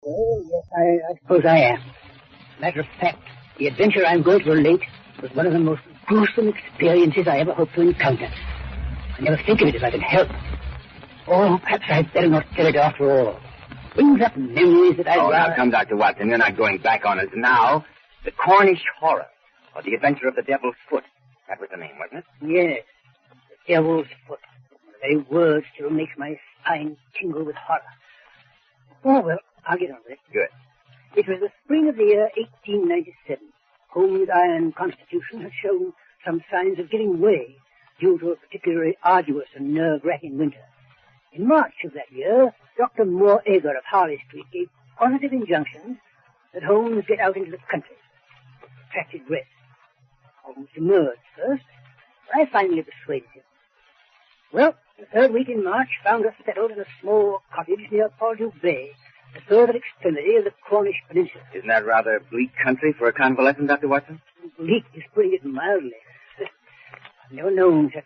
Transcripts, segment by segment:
Oh, yes, I suppose I am. Matter of fact, the adventure I'm going to relate was one of the most gruesome experiences I ever hope to encounter. I never think of it if I can help. Oh, perhaps I'd better not tell it after all. Brings up memories that now come, Dr. Watson. You're not going back on us now. The Cornish Horror, or The Adventure of the Devil's Foot. That was the name, wasn't it? Yes. The Devil's Foot. The very word still makes my spine tingle with horror. Oh, well, I'll get on with it. Good. It was the spring of the year 1897. Holmes' iron constitution had shown some signs of giving way due to a particularly arduous and nerve-wracking winter. In March of that year, Dr. Moore-Ager of Harley Street gave positive injunctions that Holmes get out into the country for protracted rest. Holmes demurred first, but I finally persuaded him. Well, the third week in March found us settled in a small cottage near Poldhu Bay, the further extremity of the Cornish Peninsula. Isn't that rather bleak country for a convalescent, Dr. Watson? Bleak is putting it mildly. I've never known such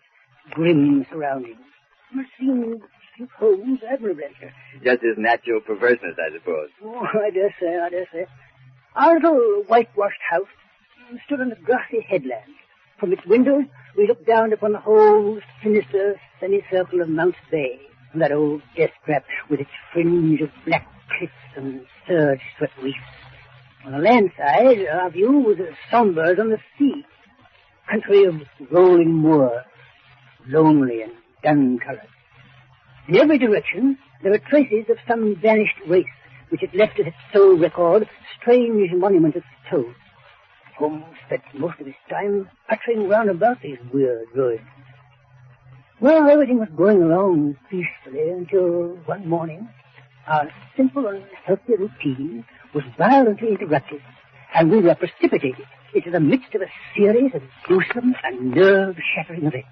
grim surroundings. I've seen Holmes admirably. Just his natural perverseness, I suppose. Oh, I dare say. Our little whitewashed house stood on a grassy headland. From its windows, we looked down upon the whole sinister semicircle of Mount Bay, and that old death trap with its fringe of black cliffs and surge-swept reefs. On the land side, our view was as somber as on the sea. Country of rolling moor, lonely and dun-colored. In every direction, there were traces of some vanished race, which had left as its sole record strange monument of stone. Holmes spent most of his time puttering round about these weird ruins. Well, everything was going along peacefully until one morning our simple and healthy routine was violently interrupted, and we were precipitated into the midst of a series of gruesome and nerve-shattering events.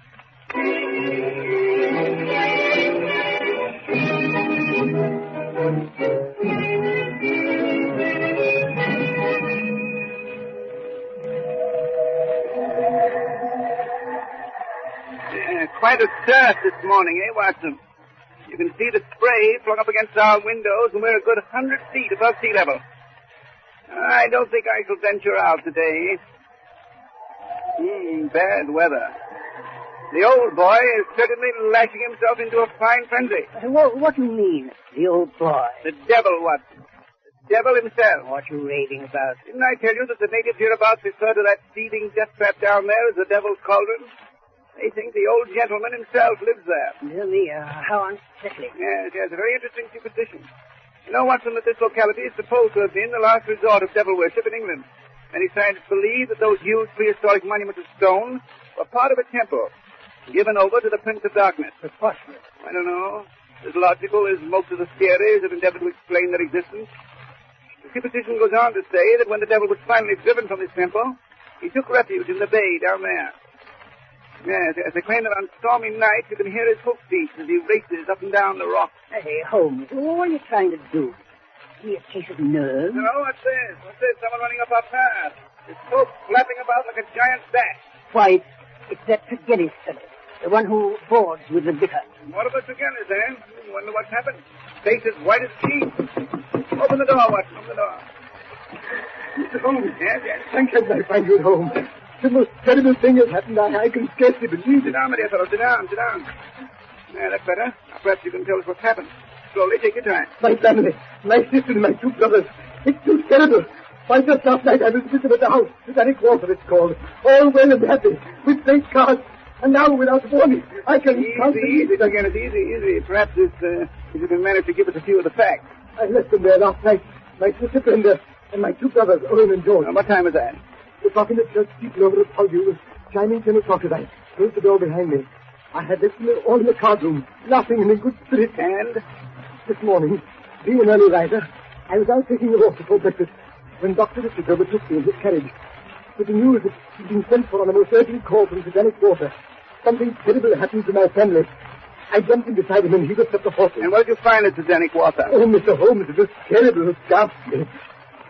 Quite a stir this morning, eh, Watson? You can see the spray flung up against our windows, and we're a good 100 feet above sea level. I don't think I shall venture out today. Bad weather. The old boy is certainly lashing himself into a fine frenzy. What do you mean, the old boy? The devil, Watson. The devil himself. What are you raving about? Didn't I tell you that the natives hereabouts refer to that seething death trap down there as the devil's cauldron? They think the old gentleman himself lives there. Dear me, how unsettling. Yes, a very interesting superstition. You know, Watson, that this locality is supposed to have been the last resort of devil worship in England. Many scientists believe that those huge prehistoric monuments of stone were part of a temple given over to the Prince of Darkness. Preposterous. I don't know. As logical as most of the theories have endeavored to explain their existence. The superstition goes on to say that when the devil was finally driven from his temple, he took refuge in the bay down there. Yes, they claim that on stormy nights you can hear his hoofbeats as he races up and down the rocks. Hey, Holmes, what are you trying to do? Give me a case of nerves? No, what's this? Someone running up our path. His smoke flapping about like a giant bat. Why, it's that Tregennis fellow, the one who boards with the vicar. What about Tregennis, eh? Wonder what's happened. Face as white as sheet. Open the door, Watson. Open the door. Mr. Holmes. Yes. Thank heaven I find you at home. The most terrible thing has happened. I can scarcely believe it. Sit down, my dear fellow. Sit down. Yeah, that's better. Now, perhaps you can tell us what's happened. Slowly, take your time. My family, my sister and my two brothers. It's too terrible. Why, just last night I was with them at the house. Satanic Water, it's called. All well and happy, with great cards. And now, without warning, I can... Easy, again. It's easy. Perhaps if you can manage to give us a few of the facts. I left them there last night. My sister Brenda and my two brothers, Owen and George. What time was that? The clock in the church steeple over at Poldhu was chiming 10 o'clock as I closed the door behind me. I had left them all in the card room, laughing and in good spirits. And this morning, being an early riser, I was out taking a walk before breakfast when Dr. Richard overtook me in his carriage with the news that he'd been sent for on a most urgent call from Satanic Water. Something terrible happened to my family. I jumped in beside him and he whipped up the horses. And what did you find at Satanic Water? Oh, Mr. Holmes, it was terrible, ghastly.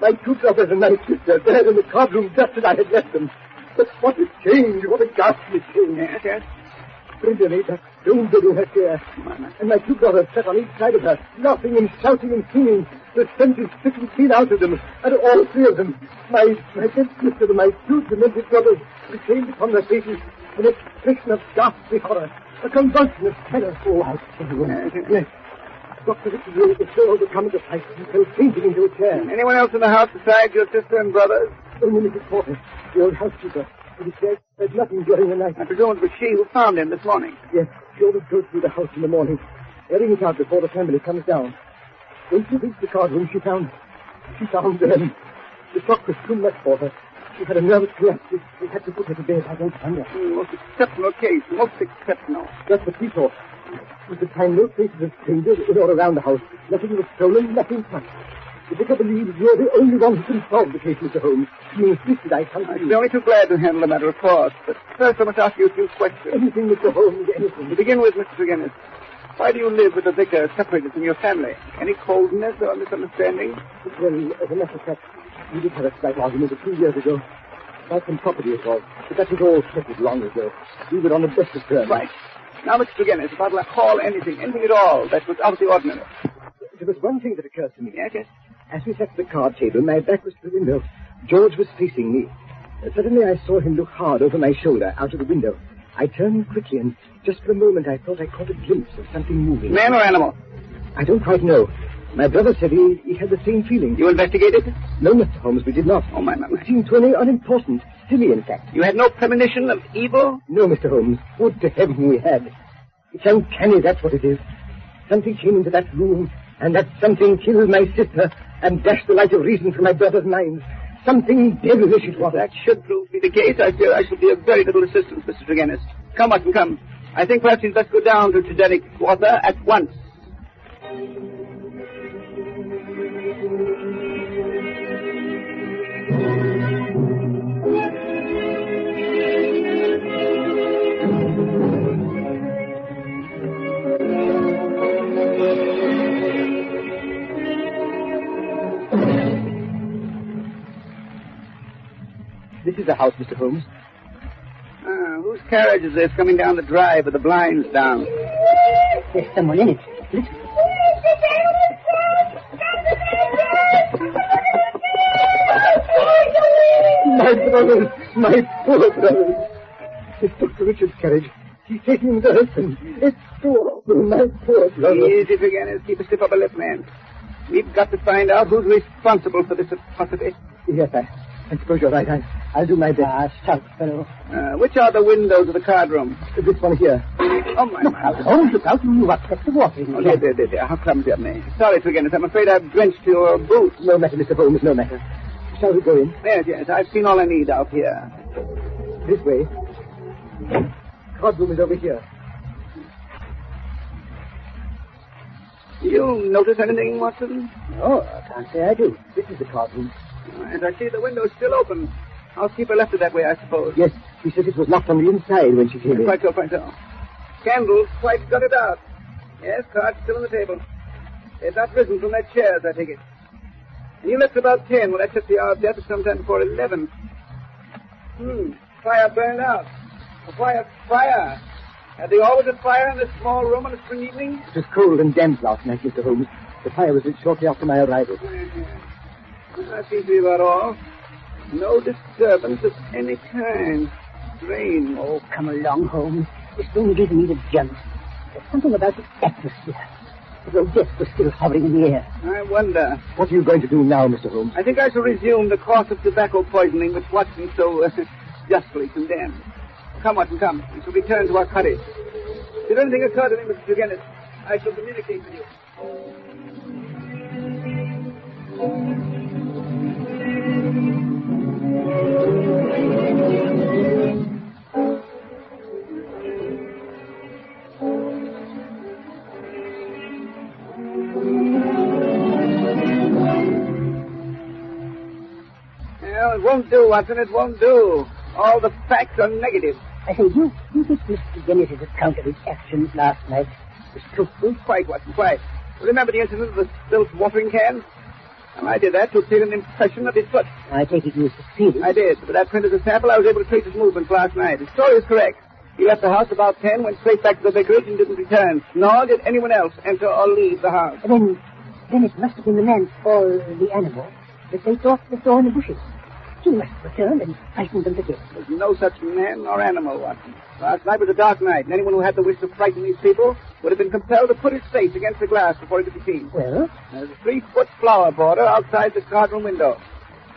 My two brothers and my sister there in the card room just as I had left them. But what a change, what a ghastly change. Yes. Brenda lay back stone dead in her chair. And my two brothers sat on each side of her, laughing and shouting and singing. The scent is sticking clean out of them, and all three of them. My dead sister and my two demented brothers retained upon their faces an expression of ghastly horror, a convulsion of terror. Oh, I tell you. Yes. Dr. Richard was so overcome at the sight that he fell fainting into a chair. Anyone else in the house besides your sister and brothers? Only Mrs. Porter, the old housekeeper. He said nothing during the night. I presume it was she who found him this morning. Yes, she always goes through the house in the morning, airing it out before the family comes down. When she reached the card room, she found the shock was too much for her. She had a nervous collapse. We had to put her to bed. I don't wonder. Most exceptional case. Most exceptional. That's what we thought. We could find no traces of strangers in or around the house. Nothing was stolen, nothing touched. The vicar believes you're the only one who can solve the case, Mr. Holmes. He insisted I come to you. I'd be only too glad to handle the matter, of course. But first I must ask you a few questions. Anything, Mr. Holmes, anything. To begin with, Mr. Guinness, why do you live with the vicar separated from your family? Any coldness or misunderstanding? Well, as a matter of fact, we did have a slight argument 2 years ago. About some property it was. But that was all settled long ago. We were on the best of terms. Right. Now, Mr. Guinness, if I'd like to call anything at all, that was out of the ordinary. There was one thing that occurred to me. Yes. As we sat at the card table, my back was to the window. George was facing me. Suddenly I saw him look hard over my shoulder out of the window. I turned quickly, and just for a moment I thought I caught a glimpse of something moving. Man or animal? I don't quite know. My brother said he had the same feeling. You investigated? No, Mr. Holmes, we did not. Oh, my. It seemed to me unimportant. Silly, in fact. You had no premonition of evil? No, Mr. Holmes. Would to heaven we had. It's uncanny, that's what it is. Something came into that room, and that something killed my sister and dashed the light of reason from my brother's mind. Something devilish it was. That should prove to be the case. I fear I shall be of very little assistance, Mr. Tregennis. Come, Watson, come. I think perhaps you'd best go down to Tredenick Quarter at once. This is the house, Mr. Holmes. Whose carriage is this coming down the drive with the blinds down? There's someone in it. Listen. My brothers, my poor brothers. It's Dr. Richard's carriage. He's taking him to husband. It's so awful, my poor brothers. Easy, Tregennis. Keep a stiff upper lip, man. We've got to find out who's responsible for this atrocity. Yes, I suppose you're right. I'll do my best. Stout fellow. Which are the windows of the card room? This one here. Oh, my. Holmes, look out. You upset the water. Oh, there. How clumsy of me. Sorry, Tregennis. I'm afraid I've drenched your boots. No matter, Mr. Holmes, no matter. Shall we go in? Yes. I've seen all I need out here. This way. Card room is over here. You notice anything, Watson? Oh, I can't say I do. This is the card room. As I see, the window's still open. Housekeeper left it that way, I suppose. Yes, she says it was locked on the inside when she came in. Quite so. Candles quite got it out. Yes, cards still on the table. They've not risen from their chairs, I take it. And you left about 10. Well, that took the hour of death sometime before 11. Fire burned out. Fire. Had they always a fire in this small room on a spring evening? It was cold and damp last night, Mr. Holmes. The fire was lit shortly after my arrival. That seems to be about all. No disturbance of any kind. Rain. Oh, come along, Holmes. This thing gives me the jumps. There's something about the atmosphere. As though death was still hovering in the air. I wonder. What are you going to do now, Mr. Holmes? I think I shall resume the course of tobacco poisoning which Watson so justly condemned. Come, Watson, come. We shall return to our cottage. Should anything occur to me, Mr. Tregennis, I shall communicate with you. Well, it won't do, Watson. It won't do. All the facts are negative. I say, you think Mr. Dennis's account of his actions last night was truthful? Quite, Watson, quite. Remember the incident of the spilt watering can? Well, I did that to obtain an impression of his foot. I take it you succeeded. I did. With that printed as a sample, I was able to trace his movements last night. His story is correct. He left the house about 10, went straight back to the vicarage, and didn't return. Nor did anyone else enter or leave the house. And then Then it must have been the man or the animal that they thought they saw in the bushes. He must have returned and frightened them to death. There's no such man or animal, Watson. Last night was a dark night, and anyone who had the wish to frighten these people would have been compelled to put his face against the glass before he could be seen. Well? There's a 3-foot flower border outside the cardroom window.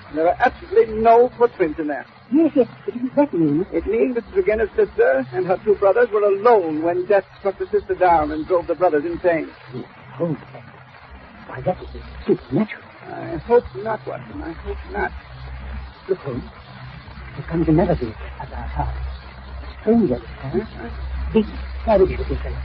And there are absolutely no footprints in there. Yes, yes. But what does that mean? It means Mrs. Tregenna's sister and her 2 brothers were alone when death struck the sister down and drove the brothers insane. Oh, why, that is supernatural. I hope not, Watson. I hope not. Look, Holmes. Here comes another visitor at our house. A stranger this time. Big, savage-looking fellow.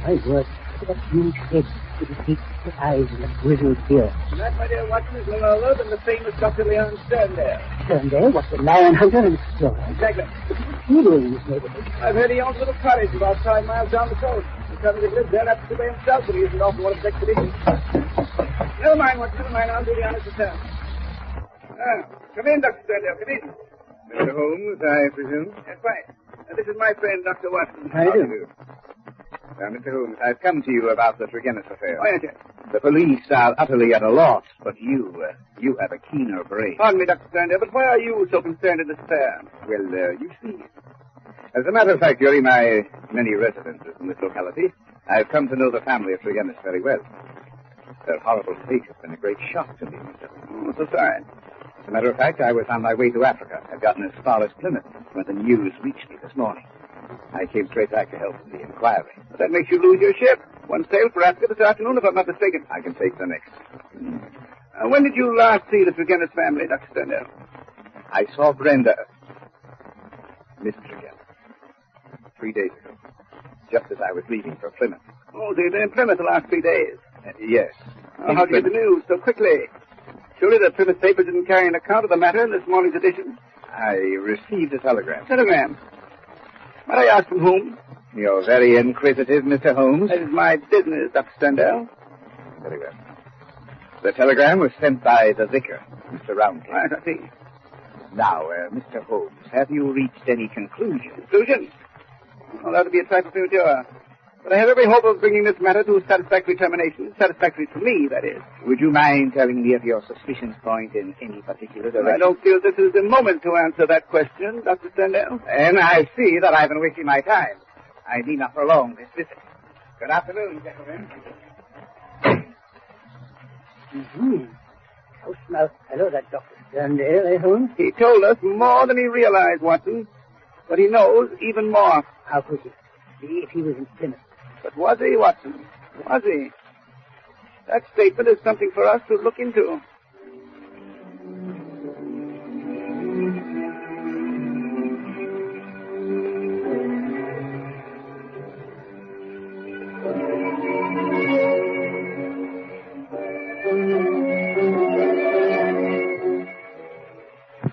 My word, look at that huge head with his big eyes and that grizzled beard. That, my dear Watson, is none other than the famous Dr. Leon Sterndale. Sterndale? What's the lion hunter and explorer? Exactly. What's he doing in this neighborhood? I've heard he owns a little cottage about 5 miles down the coast. He probably lives there after by himself, but he isn't often one of his expeditions. Never mind, Watson, never mind. I'll do the honors myself. Come in, Dr. Sterndale, come in. Mr. Holmes, I presume? Yes, quite. This is my friend, Dr. Watson. How do you do? Mr. Holmes, I've come to you about the Tregenna's affair. Oh, yes, yes. The police are utterly at a loss, but you have a keener brain. Pardon me, Dr. Sterndale, but why are you so concerned in this affair? Well, you see, as a matter of fact, during my many residences in this locality, I've come to know the family of Tregenna's very well. Their horrible fate has been a great shock to me, Mr. Holmes. So sorry. As a matter of fact, I was on my way to Africa. I'd gotten as far as Plymouth when the news reached me this morning. I came straight back to help in the inquiry. But that makes you lose your ship. One sailed for Africa this afternoon, if I'm not mistaken. I can take the next. When did you last see the Tregenna's family, Dr. Sterndale? I saw Brenda, Miss Tregenna, 3 days ago, just as I was leaving for Plymouth. Oh, so you've been in Plymouth the last 3 days? Yes. How'd you get the news so quickly? Surely the Plymouth papers didn't carry an account of the matter in this morning's edition. I received a telegram. Telegram? Might I ask from whom? You're very inquisitive, Mr. Holmes. That is my business, Dr. Sterndale. Very well. The telegram was sent by the vicar, Mr. Roundtree. Right, I see. Now, Mr. Holmes, have you reached any conclusion? Conclusion? Well, that would be a trifle premature. But I have every hope of bringing this matter to a satisfactory termination. Satisfactory to me, that is. Would you mind telling me of your suspicions point in any particular direction? I don't feel this is the moment to answer that question, Dr. Sterndale. And I see that I've been wasting my time. I need not prolong this visit. Good afternoon, gentlemen. Close-mouthed fellow, that Dr. Sterndale, Holmes? He told us more than he realized, Watson. But he knows even more. How could he? If he was in Plymouth. But was he, Watson? Was he? That statement is something for us to look into.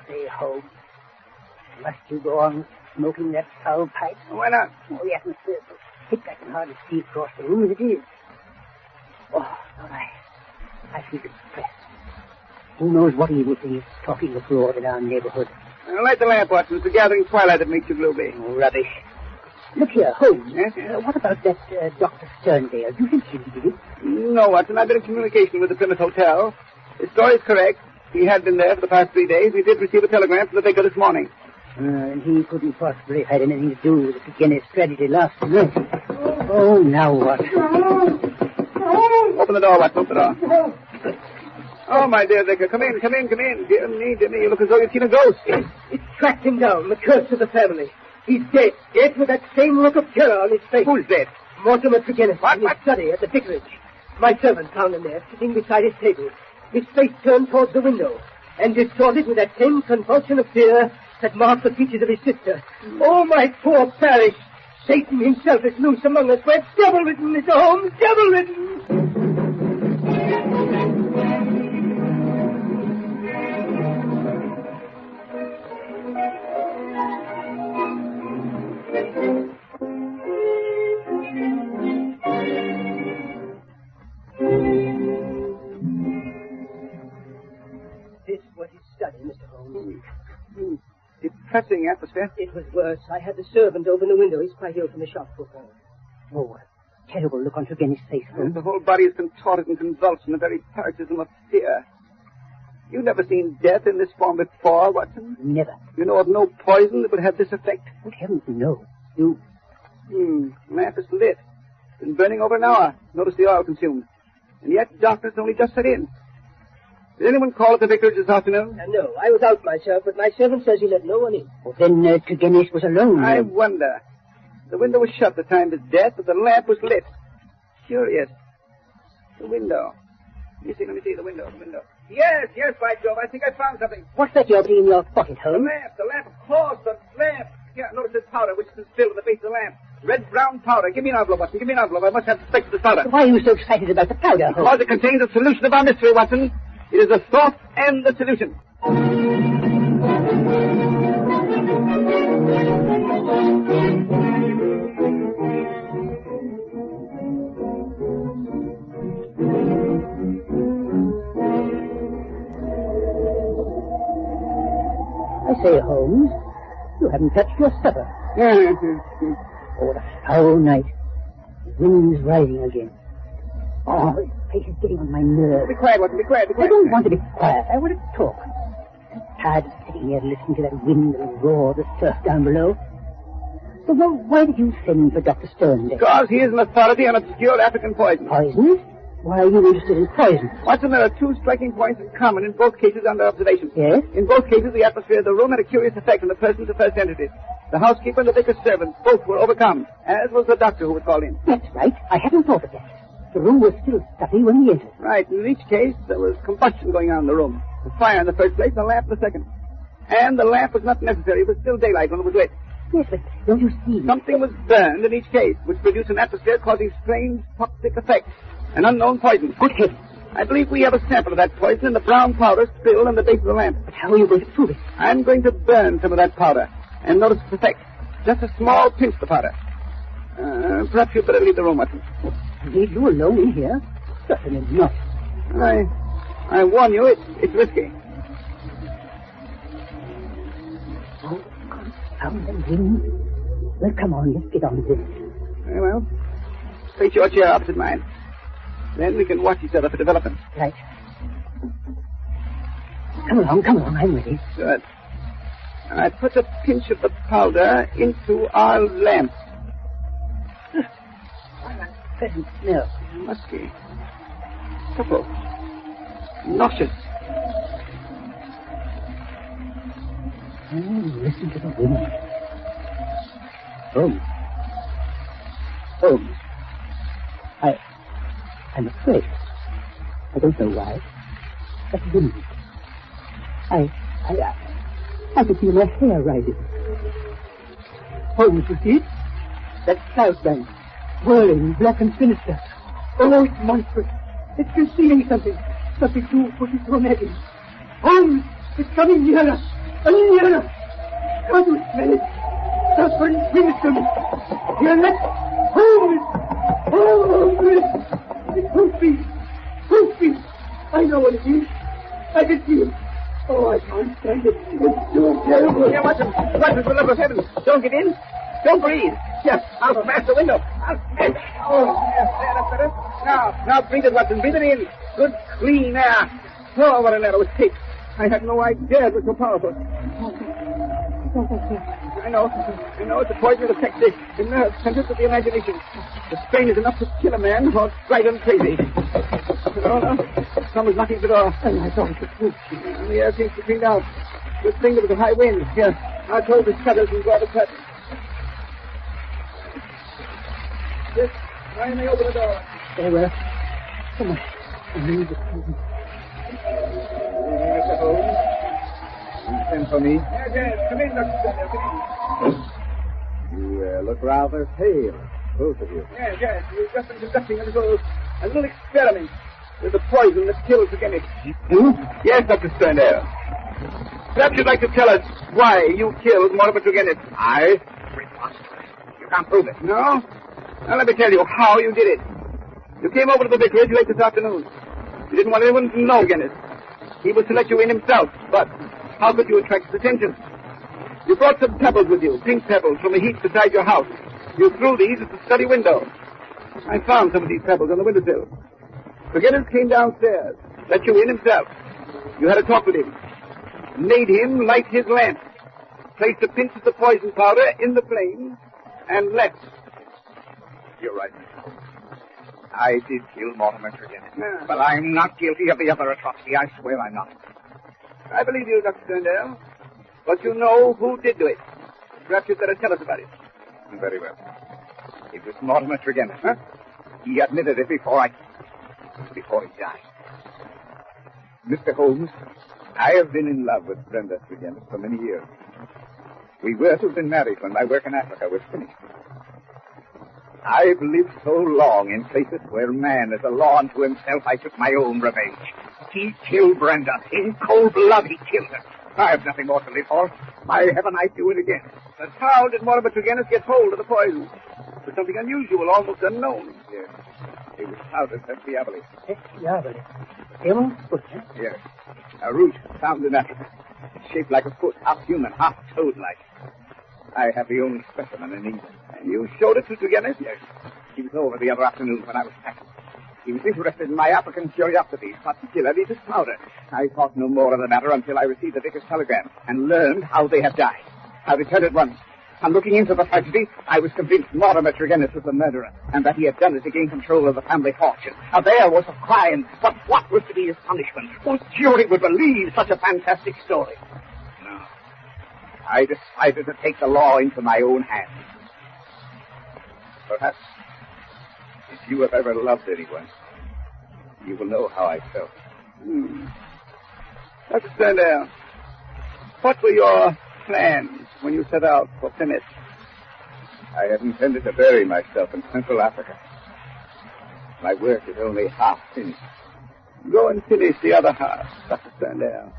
Stay home. Must you go on smoking that foul pipe? Why not? Oh, the atmosphere is so thick I can hardly see across the room as it is. Oh, no, I feel depressed. Who knows what evil thing is talking abroad in our neighborhood? Light the lamp, Watson. It's the gathering twilight that makes you gloomy. Oh, rubbish. Look here, Holmes. Yes? What about that Dr. Sterndale? Do you think he did it? No, Watson. I've been in communication with the Plymouth Hotel. His story is correct. He had been there for the past 3 days. He did receive a telegram from the vicar this morning. And he couldn't possibly have had anything to do with the beginner's tragedy last night. Oh, now what? Open the door, Watson. Open the door. Oh, my dear vicar. Come in, come in, come in. Dear me, you look as though you've seen a ghost. It's tracked him down, the curse of the family. He's dead. Dead with that same look of terror on his face. Who's dead? Mortimer Tregenna What? in his study at the vicarage. My servant found him there, sitting beside his table, his face turned towards the window, and distorted with that same convulsion of fear that marked the features of his sister. Oh, my poor parish! Satan himself is loose among us. We're devil-ridden, Mr. Holmes, devil-ridden! This was his study, Mr. Holmes. Depressing atmosphere. It was worse. I had the servant open the window. His patio from the shop for her. Oh, terrible look on Tregennis' face, Holmes. The whole body is contorted and convulsed in a very paroxysm of fear. You've never seen death in this form before, Watson? Never. You know of no poison that would have this effect? Good heavens, no. You... Lamp is lit. Been burning over an hour. Notice the oil consumed. And yet, doctor's only just set in. Did anyone call at the vicarage this afternoon? No, I was out myself, but my servant says he let no one in. Well, then Tregennis was alone. I wonder. The window was shut at the time of his death, but the lamp was lit. Curious. The window. Let me see the window. Yes, by Jove, I think I found something. What's that you're putting in your pocket, The Holmes? lamp, of course, the lamp. Here, notice this powder, which is still at the base of the lamp. Red-brown powder. Give me an envelope, Watson. Give me an envelope. I must have suspected the powder. Why are you so excited about the powder, Holmes? Because it contains a solution of our mystery, Watson. It is the source and the solution. I say, Holmes, you haven't touched your supper. Oh, what a foul night. The wind's rising again. Oh, this place is getting on my nerves. Be quiet, Watson. Be quiet. I don't want to be quiet. I want to talk. I'm tired of sitting here listening to that wind and roar of the surf down below. So, well, why did you send for Dr. Stone then? Because he is an authority on obscure African poison. Poison? Why are you interested in poison? Watson, there are two striking points in common in both cases under observation. Yes? In both cases, the atmosphere of the room had a curious effect on the persons who first entered it. The housekeeper and the vicar's servant, both were overcome, as was the doctor who was called in. That's right. I hadn't thought of that. The room was still stuffy when we entered. Right. In each case, there was combustion going on in the room. The fire in the first place, and the lamp in the second. And the lamp was not necessary. It was still daylight when it was lit. Yes, but don't you see? Something was burned in each case, which produced an atmosphere causing strange toxic effects. An unknown poison. Good heavens. I believe we have a sample of that poison in the brown powder spilled on the base of the lamp. But how are you going to prove it? I'm going to burn some of that powder. And notice its effect. Just a small pinch of the powder. Perhaps you'd better leave the room, Watson. Leave you alone in here? Certainly not. I warn you, it's risky. Oh, confound the wind. Well, come on, let's get on with this. Very well. Place your chair opposite mine. Then we can watch each other for developments. Right. Come along, I'm ready. Good. I put a pinch of the powder into our lamp. What a pleasant smell. Must be. Purple. Nauseous. Oh, listen to the wind. Holmes. I'm afraid. I don't know why. That wind. I can feel my hair rising. Holmes, you see? That cloud bank, whirling, black and sinister. Oh, it's monstrous. It's concealing something. Something too romantic. Holmes, it's coming nearer. And nearer. Can't you smell it? Suffering sinister. Hear that? Holmes! Holmes! It's Hoopy! Hoopy! I know what it is. I can see it. Oh, I can't stand it. It's too terrible. Here, Watson, for love of heaven. Don't get in. Don't breathe. Yes, I'll smash the window. I'll smash. Oh, yes, that's better. Now, breathe it, Watson. Breathe it in. Good, clean air. Oh, what a narrow escape. I had no idea it was so powerful. I know. It's a poison that affects the nerve centers of the imagination. The strain is enough to kill a man or drive him crazy. No. Someone's knocking at the door. Oh, I thought it was good. The air seems to clean out. Good thing there was a high wind. Here, I'll close the shutters and draw the curtain. Yes, I may open the door. Very well. Come on. I need the curtain. Mr. Holmes. You sent for me? Yes. Come in, Dr. Stone. Come in. You look rather pale, both of you. Yes. We've just been conducting a little experiment with the poison that kills against it. You? Yes, Dr. Sterndale. Perhaps you'd like to tell us why you killed Mortimer Tregennis. I? You can't prove it. No? Now, let me tell you how you did it. You came over to the vicarage late this afternoon. You didn't want anyone to know Tregennis. He was to let you in himself, but how could you attract his attention? You brought some pebbles with you, pink pebbles, from a heap beside your house. You threw these at the study window. I found some of these pebbles on the windowsill. Turgenis came downstairs, let you in himself. You had a talk with him. Made him light his lamp. Placed a pinch of the poison powder in the flame and left. You're right, Mr. Holmes. I did kill Mortimer Turgenis. Yeah. But I'm not guilty of the other atrocity. I swear I'm not. I believe you, Dr. Sterndale. But you know who did do it. Perhaps you'd better tell us about it. Very well. It was Mortimer Turgenis, huh? He admitted it before he died. Mr. Holmes, I have been in love with Brenda Turgenis for many years. We were to have been married when my work in Africa was finished. I've lived so long in places where man is a law unto himself, I took my own revenge. He killed Brenda. In cold blood, he killed her. I have nothing more to live for. By heaven, I do it again. But how did Mortimer Turgenis get hold of the poison? It was something unusual, almost unknown. Yes. It was powdered Diaboli. Diaboli. Human foot, eh? Yes. A root found in Africa. It's shaped like a foot, half human, half toad-like. I have the only specimen in England. And you showed it to Turgenis? Yes. He was over the other afternoon when I was packing. He was interested in my African curiosities, particularly this powder. I thought no more of the matter until I received the vicar's telegram and learned how they had died. I returned at once. On looking into the tragedy, I was convinced Mortimer Turgenis was the murderer, and that he had done it to gain control of the family fortune. Now, there was a crime, but what was to be his punishment? Whose jury would believe such a fantastic story? No. I decided to take the law into my own hands. Perhaps, if you have ever loved anyone, you will know how I felt. Dr. Sterndale, what were your plans when you set out for Plymouth? I had intended to bury myself in Central Africa. My work is only half finished. Go and finish the other half, Dr. Sterndale.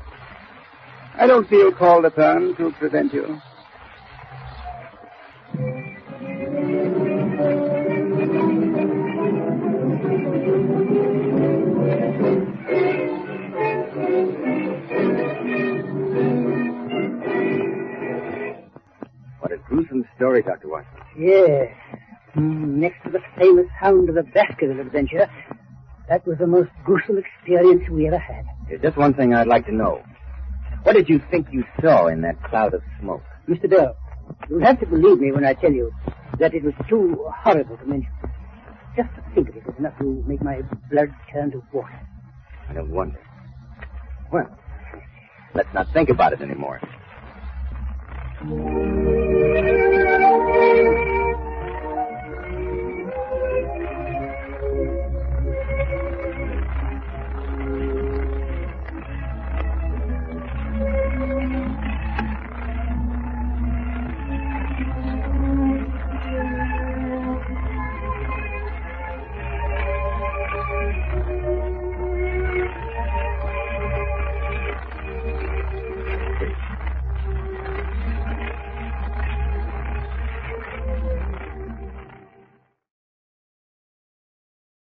I don't feel called upon to prevent you. What a gruesome story, Dr. Watson. Yes. Next to the famous Hound of the Baskerville adventure, that was the most gruesome experience we ever had. There's just one thing I'd like to know. What did you think you saw in that cloud of smoke? Mr. Bell, you'll have to believe me when I tell you that it was too horrible to mention. Just to think of it was enough to make my blood turn to water. I don't wonder. Well, let's not think about it anymore.